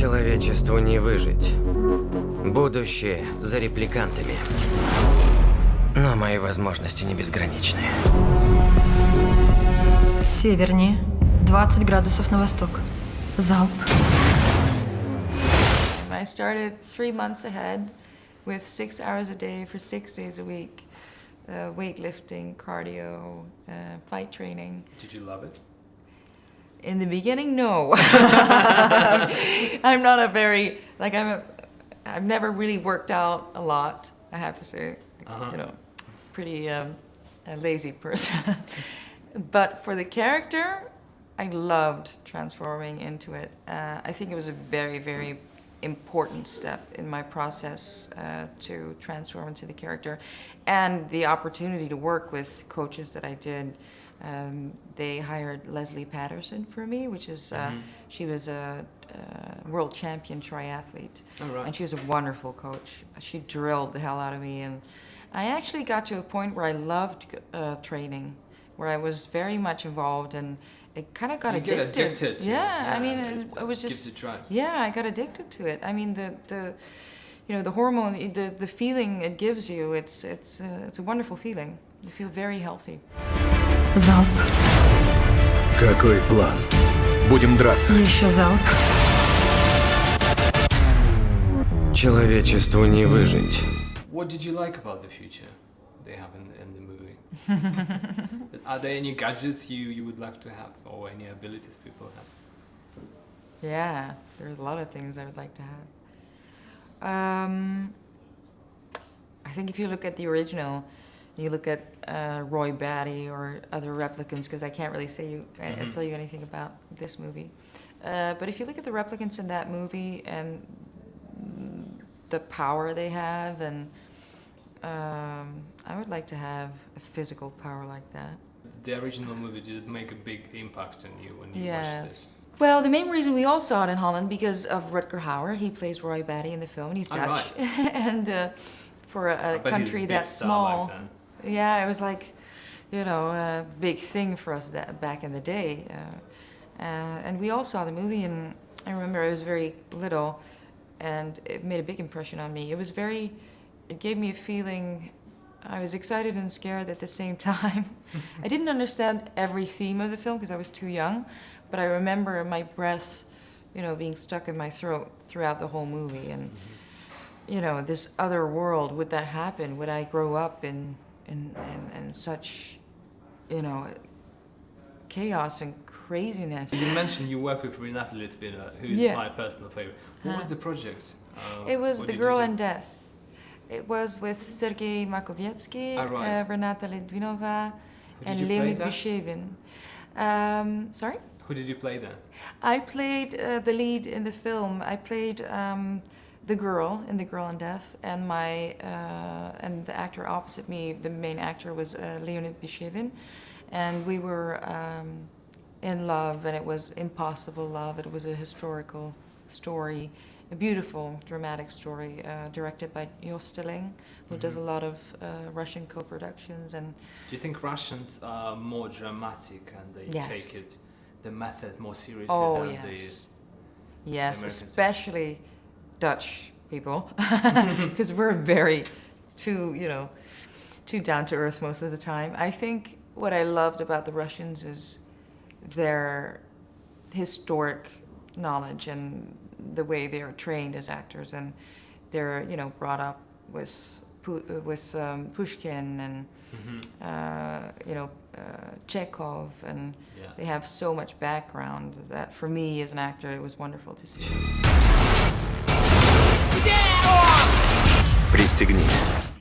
Человечеству не выжить. Будущее за репликантами. Но мои возможности не безграничны. Севернее. 20 градусов на восток. Залп. I started 3 months ahead with 6 hours a day for 6 days a week. Weightlifting, cardio, fight training. Did you love it? In the beginning, no. I'm not a very, like, I've never really worked out a lot, I have to say. You know, pretty a lazy person. But for the character, I loved transforming into it. I think it was a very, very important step in my process to transform into the character. And the opportunity to work with coaches that I did. They hired Leslie Patterson for me, which is, she was a world champion triathlete. Oh, right. And she was a wonderful coach. She drilled the hell out of me. And I actually got to a point where I loved training, where I was very much involved, and it kind of got addicted. You get addicted to it. Yeah, I mean, it was just... Gives it a try. Yeah, I got addicted to it. I mean, you know, the hormone, the feeling it gives you, it's a wonderful feeling. You feel very healthy. Залп. Какой план? Будем драться. Еще залп. Человечеству не выжить. What did you like about the future they have in the movie? Are there any gadgets you would like to have, or any abilities people have? Yeah, there's a lot of things I would like to have. I think if you look at the original, you look at Roy Batty or other replicants, because I can't really tell you anything about this movie. But if you look at the replicants in that movie and the power they have, and I would like to have a physical power like that. The original movie, did it make a big impact on you when you watched it? Well, the main reason we all saw it in Holland because of Rutger Hauer. He plays Roy Batty in the film, and he's Dutch. Right. And for a country that small, yeah, it was like, you know, a big thing for us back in the day. And we all saw the movie, and I remember I was very little, and it made a big impression on me. It gave me a feeling, I was excited and scared at the same time. I didn't understand every theme of the film because I was too young, but I remember my breath, you know, being stuck in my throat throughout the whole movie. And, you know, this other world, would that happen? Would I grow up in such, you know, chaos and craziness? You mentioned you work with Renate Litwinova, who's my personal favorite. What was the project? It was The Girl and Death. It was with Sergei Makovietsky, Renate Litvinova, and Leonid Bishevin. Sorry? Who did you play there? I played the lead in the film. I played the girl in The Girl and Death, and and the actor opposite me, the main actor, was Leonid Bishevin, and we were in love, and it was impossible love. It was a historical story, a beautiful, dramatic story, directed by Jos Stilling, who does a lot of Russian co-productions. And do you think Russians are more dramatic and they take the method more seriously than the Americans? Especially Dutch people, because we're very too down to earth most of the time. I think what I loved about the Russians is their historic knowledge and the way they are trained as actors, and they're, you know, brought up with Pushkin and you know, Chekhov, and they have so much background that for me as an actor it was wonderful to see. Пристегнись.